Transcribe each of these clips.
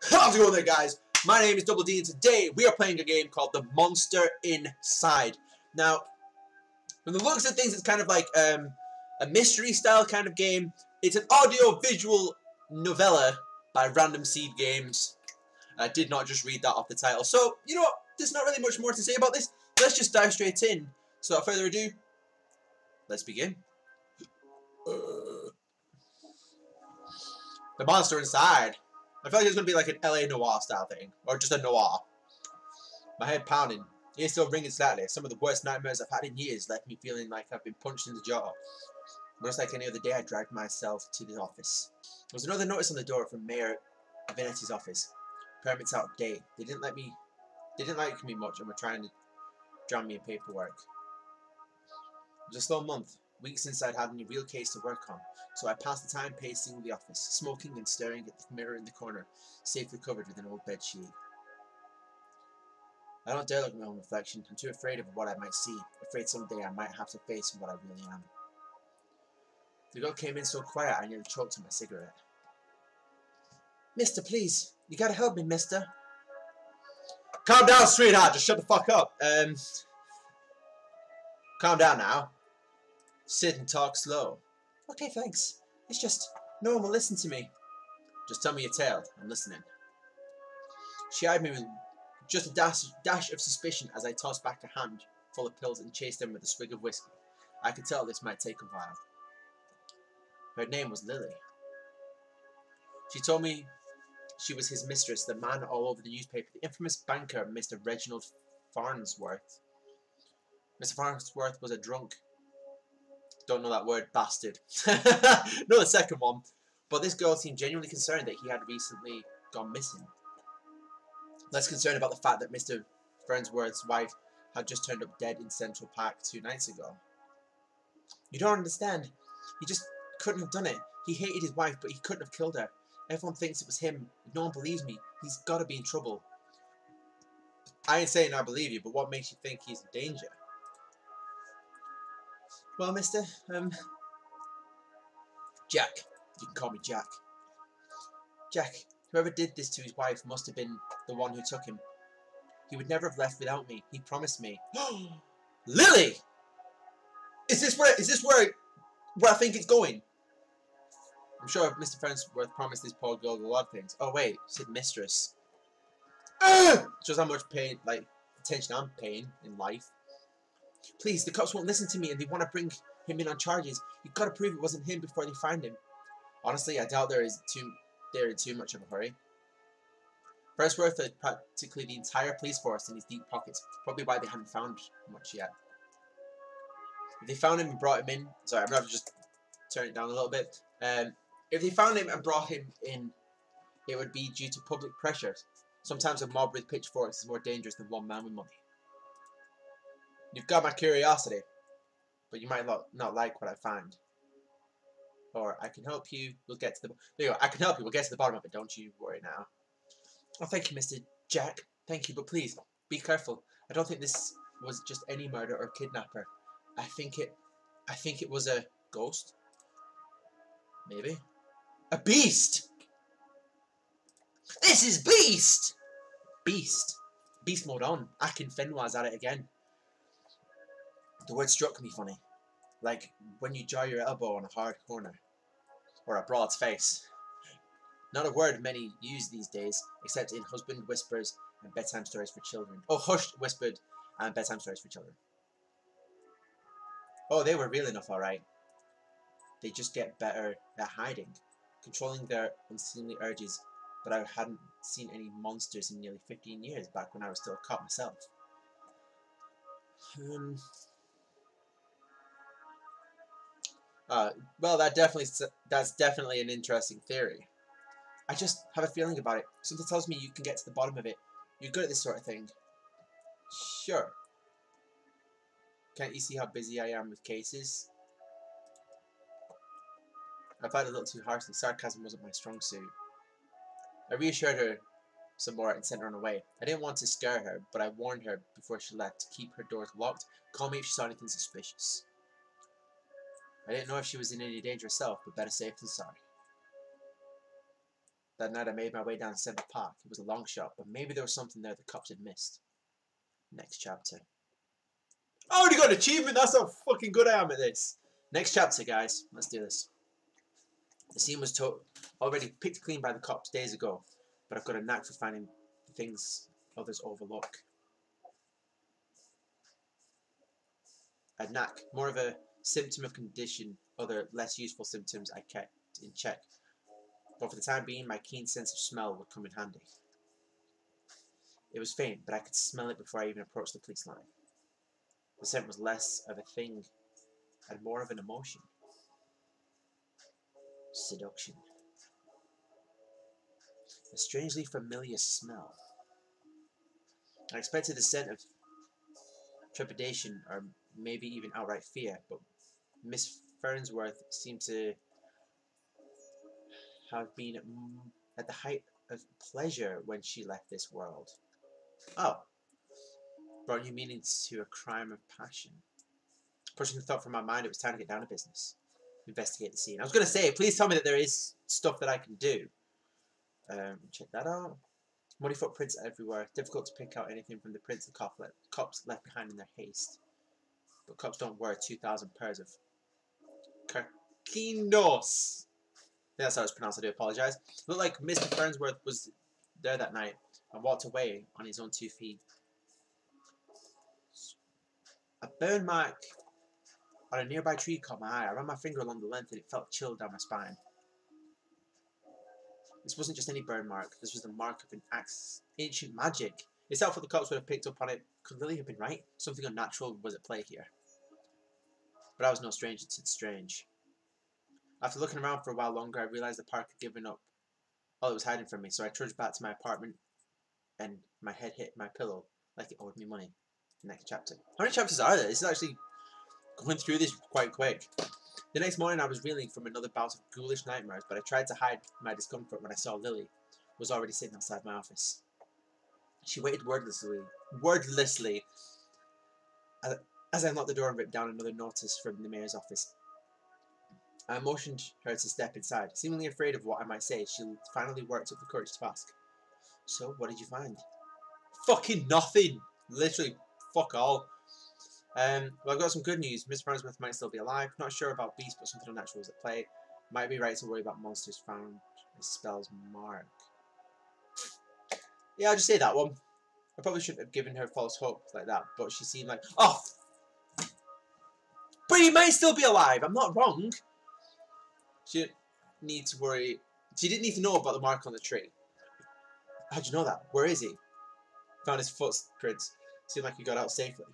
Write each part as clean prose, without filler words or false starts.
How's it going there, guys? My name is Double D, and today we are playing a game called The Monster Inside. Now, from the looks of things, it's kind of like a mystery style kind of game. It's an audio-visual novella by Random Seed Games. I did not just read that off the title. So, you know what? There's not really much more to say about this. Let's just dive straight in. So, without further ado, let's begin. The Monster Inside. I feel like it's going to be like an LA Noire style thing. Or just a noir. My head pounding. Ears still ringing slightly. Some of the worst nightmares I've had in years left me feeling like I've been punched in the jaw. Most like any other day, I dragged myself to the office. There was another notice on the door from Mayor Avenetti's office. Permits out of date. They didn't like me much and were trying to drown me in paperwork. It was a slow month. Weeks since I'd had any real case to work on, so I passed the time pacing the office, smoking and staring at the mirror in the corner, safely covered with an old bedsheet. I don't dare look at my own reflection. I'm too afraid of what I might see, afraid someday I might have to face what I really am. The girl came in so quiet I nearly choked on my cigarette. Mister, please. You gotta help me, mister. Calm down, sweetheart. Just shut the fuck up. Calm down now. Sit and talk slow. Okay, thanks. It's just no one will listen to me. Just tell me your tale. I'm listening. She eyed me with just a dash of suspicion as I tossed back a hand full of pills and chased them with a swig of whiskey. I could tell this might take a while. Her name was Lily. She told me she was his mistress, the man all over the newspaper, the infamous banker, Mr. Reginald Farnsworth. Mr. Farnsworth was a drunk. Don't know that word, bastard. No, the second one. But this girl seemed genuinely concerned that he had recently gone missing. Less concerned about the fact that Mr. Farnsworth's wife had just turned up dead in Central Park 2 nights ago. You don't understand. He just couldn't have done it. He hated his wife, but he couldn't have killed her. Everyone thinks it was him. If no one believes me, he's got to be in trouble. I ain't saying I believe you, but what makes you think he's in danger? Well, mister, Jack. You can call me Jack. Jack, whoever did this to his wife must have been the one who took him. He would never have left without me. He promised me. Lily! Is this where I think it's going? I'm sure Mr. Farnsworth promised this poor girl a lot of things. Oh wait, said mistress. Shows how much pain, like, attention I'm paying in life. Please, the cops won't listen to me and they want to bring him in on charges. You've got to prove it wasn't him before they find him. Honestly, I doubt they're in too much of a hurry. Farnsworth had practically the entire police force in his deep pockets. Probably why they hadn't found much yet. If they found him and brought him in... Sorry, I'm going to have to just turn it down a little bit. If they found him and brought him in, it would be due to public pressure. Sometimes a mob with pitchforks is more dangerous than one man with money. You've got my curiosity, but you might not like what I find. Or I can help you. We'll get to the. There you go. I can help you. We'll get to the bottom of it. Don't you worry now. Oh, thank you, Mr. Jack. Thank you, but please be careful. I don't think this was just any murder or kidnapper. I think it was a ghost. Maybe a beast. This is Beast. Beast mode on. Akin Fenwaz at it again. The word struck me funny, like when you jar your elbow on a hard corner, or a broad face. Not a word many use these days, except in husband whispers and bedtime stories for children. Oh, hushed whispered and bedtime stories for children. Oh, they were real enough, alright. They just get better at hiding, controlling their unseemly urges, but I hadn't seen any monsters in nearly 15 years, back when I was still a cop myself. Well, that's definitely an interesting theory. I just have a feeling about it. Something tells me you can get to the bottom of it. You're good at this sort of thing. Sure. Can't you see how busy I am with cases? I replied a little too harshly. Sarcasm wasn't my strong suit. I reassured her some more and sent her on her way. I didn't want to scare her, but I warned her before she left to keep her doors locked. Call me if she saw anything suspicious. I didn't know if she was in any danger herself, but better safe than sorry. That night I made my way down Central Park. It was a long shot, but maybe there was something there the cops had missed. Next chapter. I already got an achievement! That's how fucking good I am at this! Next chapter, guys. Let's do this. The scene was already picked clean by the cops days ago, but I've got a knack for finding things others overlook. A knack, more of a symptom of condition, other less useful symptoms I kept in check. But for the time being, my keen sense of smell would come in handy. It was faint, but I could smell it before I even approached the police line. The scent was less of a thing and more of an emotion. Seduction. A strangely familiar smell. I expected the scent of trepidation or maybe even outright fear, but Miss Farnsworth seemed to have been at the height of pleasure when she left this world. Oh. Brought new meaning to a crime of passion. Pushing the thought from my mind, it was time to get down to business. Investigate the scene. I was going to say, please tell me that there is stuff that I can do. Check that out. Muddy footprints everywhere. Difficult to pick out anything from the prints the cops left behind in their haste. But cops don't wear 2,000 pairs of Carquinos. That's how it's pronounced. I do apologise. Looked like Mr. Farnsworth was there that night and walked away on his own 2 feet. A burn mark on a nearby tree caught my eye. I ran my finger along the length and it felt chilled down my spine. This wasn't just any burn mark. This was the mark of an ancient magic. It's doubtful the cops would have picked up on it. Could Lily have been right? Something unnatural was at play here. But I was no stranger to the strange. After looking around for a while longer, I realised the park had given up all it was hiding from me, so I trudged back to my apartment and my head hit my pillow like it owed me money. Next chapter. How many chapters are there? This is actually going through this quite quick. The next morning I was reeling from another bout of ghoulish nightmares, but I tried to hide my discomfort when I saw Lily was already sitting outside my office. She waited wordlessly as I unlocked the door and ripped down another notice from the mayor's office. I motioned her to step inside. Seemingly afraid of what I might say, she finally worked up the courage to ask. So, what did you find? Fucking nothing! Literally, fuck all. Well, I've got some good news. Miss Farnsworth might still be alive. Not sure about beasts, but something unnatural is at play. Might be right to worry about monsters found as spells mark. Yeah, I'll just say that one. I probably shouldn't have given her false hope like that, but she seemed like... Oh! But he might still be alive! I'm not wrong! She didn't need to worry... She didn't need to know about the mark on the tree. How'd you know that? Where is he? Found his footprints. Seemed like he got out safely.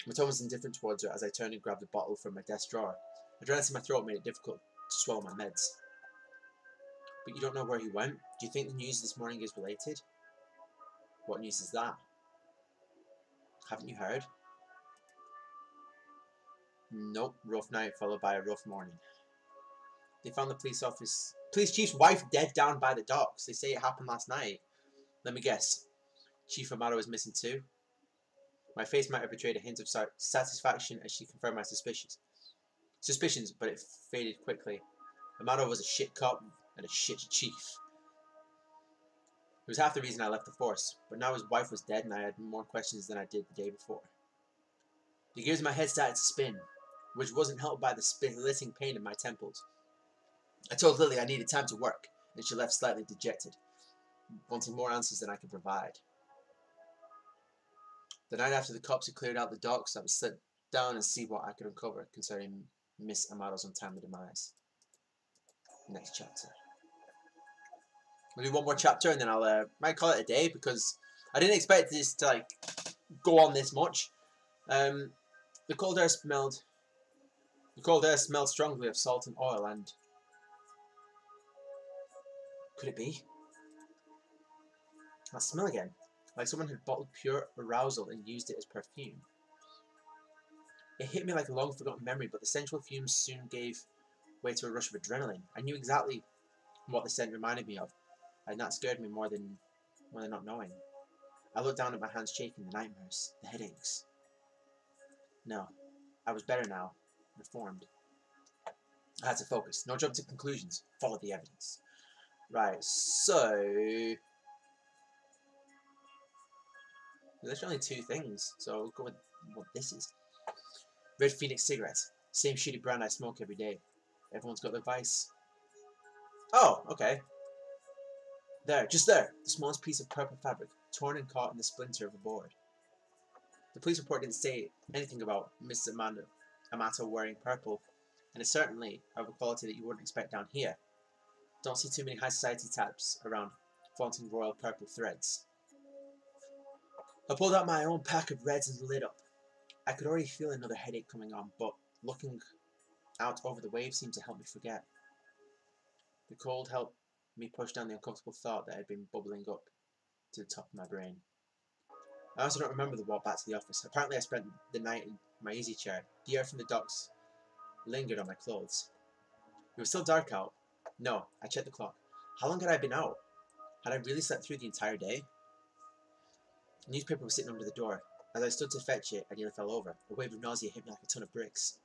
My tone was indifferent towards her as I turned and grabbed a bottle from my desk drawer. The dryness in my throat made it difficult to swallow my meds. But you don't know where he went? Do you think the news this morning is related? What news is that? Haven't you heard? Nope. Rough night followed by a rough morning. They found the police chief's wife dead down by the docks. They say it happened last night. Let me guess. Chief Amado is missing too? My face might have betrayed a hint of satisfaction as she confirmed my suspicions, but it faded quickly. Amado was a shit cop and a shit chief. It was half the reason I left the force, but now his wife was dead and I had more questions than I did the day before. The gears in my head started to spin, which wasn't helped by the splitting pain in my temples. I told Lily I needed time to work, and she left slightly dejected, wanting more answers than I could provide. The night after the cops had cleared out the docks, I would sit down and see what I could uncover concerning Miss Amado's untimely demise. Next chapter. We'll do one more chapter and then I'll might call it a day because I didn't expect this to go on this much. The cold air smelled strongly of salt and oil, and could it be? That smell again. Like someone had bottled pure arousal and used it as perfume. It hit me like a long-forgotten memory, but the sensual fumes soon gave way to a rush of adrenaline. I knew exactly what the scent reminded me of, and that scared me more than not knowing. I looked down at my hands shaking, the nightmares, the headaches. No, I was better now, reformed. I had to focus. No jump to conclusions. Follow the evidence. Right, so... There's only two things, so we'll go with what this is. Red Phoenix cigarettes. Same shitty brand I smoke every day. Everyone's got their vice. Oh, okay. There, just there. The smallest piece of purple fabric, torn and caught in the splinter of a board. The police report didn't say anything about Mr. Amato wearing purple, and it's certainly of a quality that you wouldn't expect down here. Don't see too many high society types around flaunting royal purple threads. I pulled out my own pack of reds and lit up. I could already feel another headache coming on, but looking out over the waves seemed to help me forget. The cold helped me push down the uncomfortable thought that had been bubbling up to the top of my brain. I also don't remember the walk back to the office. Apparently I spent the night in my easy chair. The air from the docks lingered on my clothes. It was still dark out. No, I checked the clock. How long had I been out? Had I really slept through the entire day? The newspaper was sitting under the door. As I stood to fetch it, I nearly fell over. A wave of nausea hit me like a ton of bricks.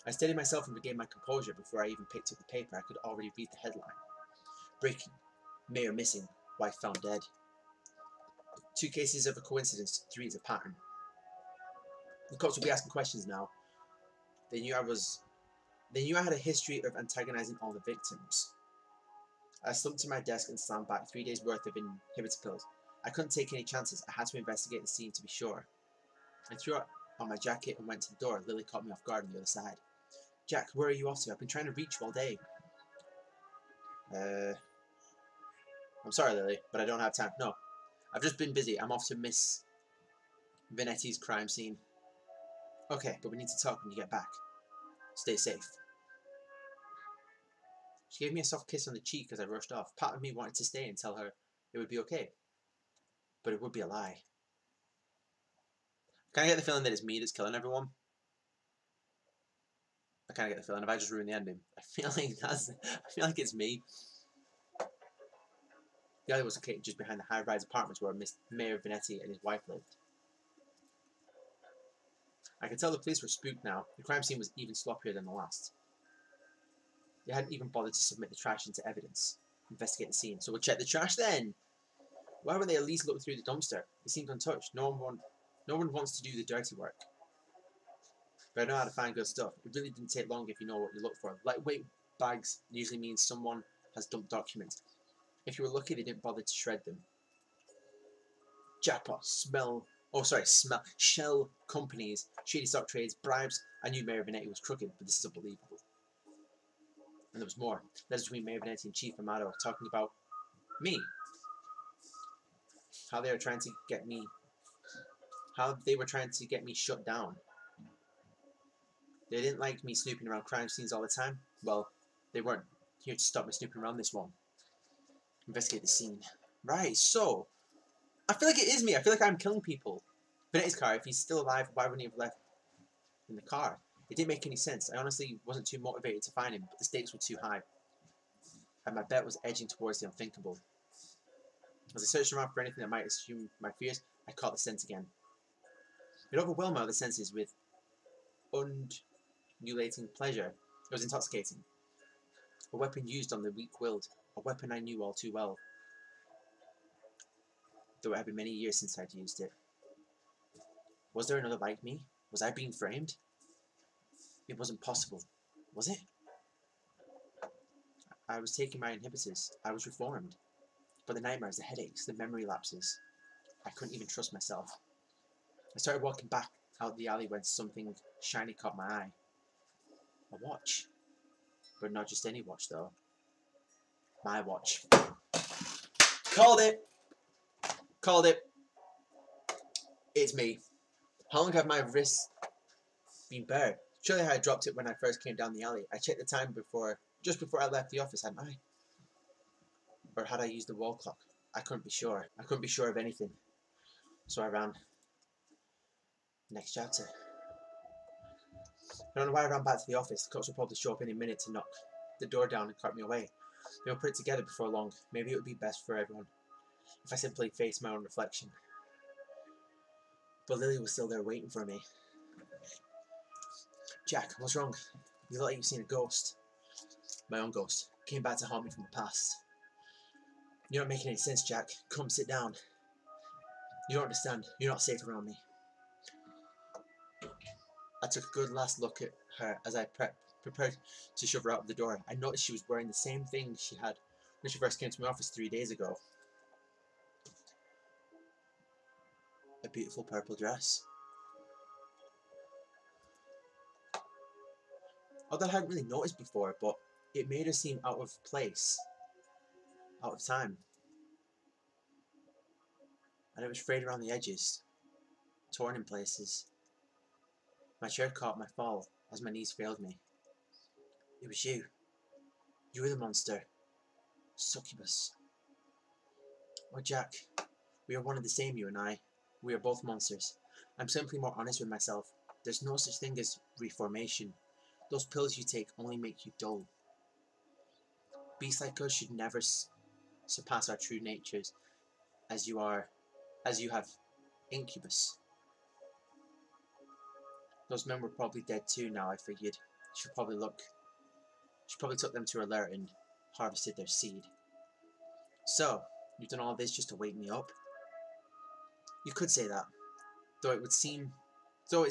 I steadied myself and regained my composure before I even picked up the paper. I could already read the headline. Breaking. Mayor missing. Wife found dead. 2 cases of a coincidence. 3 is a pattern. The cops will be asking questions now. They knew I had a history of antagonizing all the victims. I slumped to my desk and slammed back 3 days worth of inhibitor pills. I couldn't take any chances. I had to investigate the scene to be sure. I threw on my jacket and went to the door. Lily caught me off guard on the other side. Jack, where are you off to? I've been trying to reach you all day. I'm sorry, Lily, but I don't have time. No, I've just been busy. I'm off to Miss Venetti's crime scene. Okay, but we need to talk when you get back. Stay safe. She gave me a soft kiss on the cheek as I rushed off. Part of me wanted to stay and tell her it would be okay. But it would be a lie. Can I get the feeling that it's me that's killing everyone? I kind of get the feeling. Have I just ruined the ending? I feel like it's me. The alley was located just behind the high-rise apartments where Mayor Venetti and his wife lived. I could tell the police were spooked now. The crime scene was even sloppier than the last. They hadn't even bothered to submit the trash into evidence. Investigate the scene. So we'll check the trash then. Why would they at least look through the dumpster? It seemed untouched. No one wants to do the dirty work. But I know how to find good stuff. It really didn't take long if you know what you look for. Lightweight bags usually means someone has dumped documents. If you were lucky, they didn't bother to shred them. Jackpot, shell companies, shady stock trades, bribes. I knew Mayor Venetti was crooked, but this is unbelievable. And there was more. Letters between Mayor Venetti and Chief Amato talking about me. How they were trying to get me shut down. They didn't like me snooping around crime scenes all the time. Well, they weren't here to stop me snooping around this one. Investigate the scene. Right, so I feel like it is me. I feel like I'm killing people. Venetti's car, if he's still alive, why wouldn't he have left in the car? It didn't make any sense. I honestly wasn't too motivated to find him, but the stakes were too high. And my bet was edging towards the unthinkable. As I searched around for anything that might assume my fears, I caught the scent again. It overwhelmed my other senses with undulating pleasure. It was intoxicating. A weapon used on the weak-willed. A weapon I knew all too well. Though it had been many years since I'd used it. Was there another like me? Was I being framed? It wasn't possible. Was it? I was taking my inhibitors. I was reformed. But the nightmares, the headaches, the memory lapses. I couldn't even trust myself. I started walking back out the alley when something shiny caught my eye. A watch. But not just any watch, though. My watch. Called it! Called it. It's me. How long have my wrists been bare? Surely I had dropped it when I first came down the alley. I checked the time just before I left the office, hadn't I? Or had I used the wall clock? I couldn't be sure. I couldn't be sure of anything. So I ran. Next chapter. I don't know why I ran back to the office. The cops will probably show up any minute to knock the door down and cart me away. They will put it together before long. Maybe it would be best for everyone if I simply faced my own reflection. But Lily was still there waiting for me. Jack, what's wrong? You look like you've seen a ghost. My own ghost. Came back to haunt me from the past. You're not making any sense, Jack. Come sit down. You don't understand. You're not safe around me. I took a good last look at her as I prepared to shove her out of the door. I noticed she was wearing the same thing she had when she first came to my office 3 days ago. A beautiful purple dress. Although I hadn't really noticed before, but it made her seem out of place. Out of time. And it was frayed around the edges. Torn in places. My chair caught my fall as my knees failed me. It was you. You were the monster. Succubus. Oh, Jack. We are one and the same, you and I. We are both monsters. I'm simply more honest with myself. There's no such thing as reformation. Those pills you take only make you dull. Beasts like us should never surpass our true natures, as you have incubus. Those men were probably dead too now, I figured. She probably took them to alert and harvested their seed. So, you've done all this just to wake me up? You could say that, though it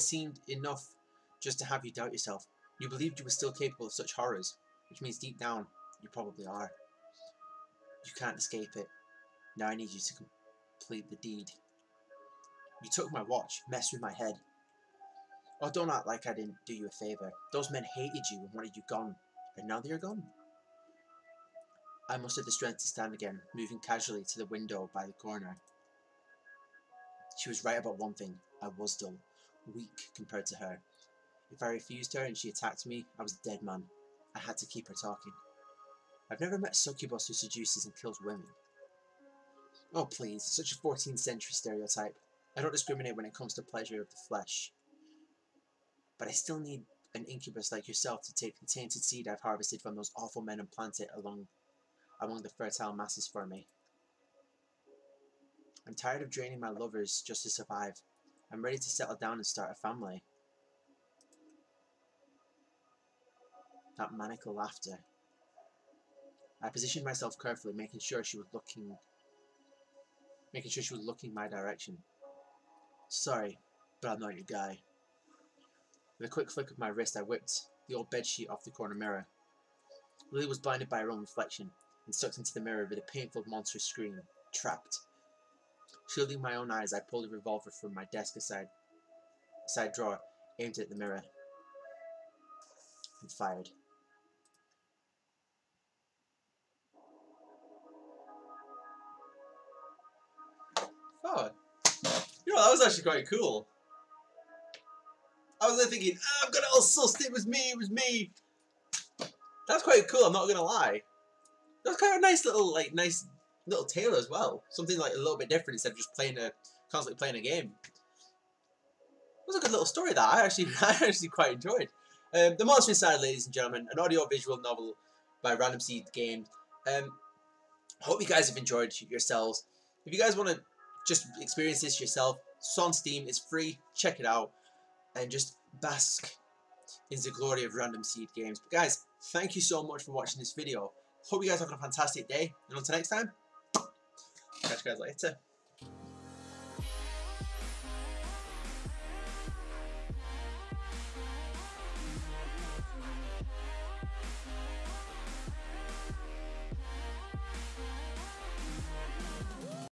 seemed enough just to have you doubt yourself. You believed you were still capable of such horrors, which means deep down, you probably are. You can't escape it. Now I need you to complete the deed. You took my watch, messed with my head. Oh, don't act like I didn't do you a favour. Those men hated you and wanted you gone, and now they are gone. I mustered the strength to stand again, moving casually to the window by the corner. She was right about one thing. I was dull, weak compared to her. If I refused her and she attacked me, I was a dead man. I had to keep her talking. I've never met a succubus who seduces and kills women. Oh please, such a 14th century stereotype. I don't discriminate when it comes to pleasure of the flesh. But I still need an incubus like yourself to take the tainted seed I've harvested from those awful men and plant it among the fertile masses for me. I'm tired of draining my lovers just to survive. I'm ready to settle down and start a family. That maniacal laughter. I positioned myself carefully, making sure she was looking my direction. Sorry, but I'm not your guy. With a quick flick of my wrist, I whipped the old bedsheet off the corner mirror. Lily was blinded by her own reflection and sucked into the mirror with a painful, monstrous scream. Trapped. Shielding my own eyes, I pulled a revolver from my desk side drawer, aimed it at the mirror, and fired. Oh, that was actually quite cool. I was there thinking, I'm gonna all sussed, it was me. That's quite cool, I'm not gonna lie. That was kind of a nice little tale as well. Something like a little bit different instead of just constantly playing a game. It was a good little story that I actually quite enjoyed. The Monster Inside, ladies and gentlemen, an audio-visual novel by Random Seed Games. Hope you guys have enjoyed yourselves. If you guys want to just experience this yourself, it's on Steam, it's free, check it out, and just bask in the glory of Random Seed Games. But guys, thank you so much for watching this video. Hope you guys are having a fantastic day, and until next time, catch you guys later.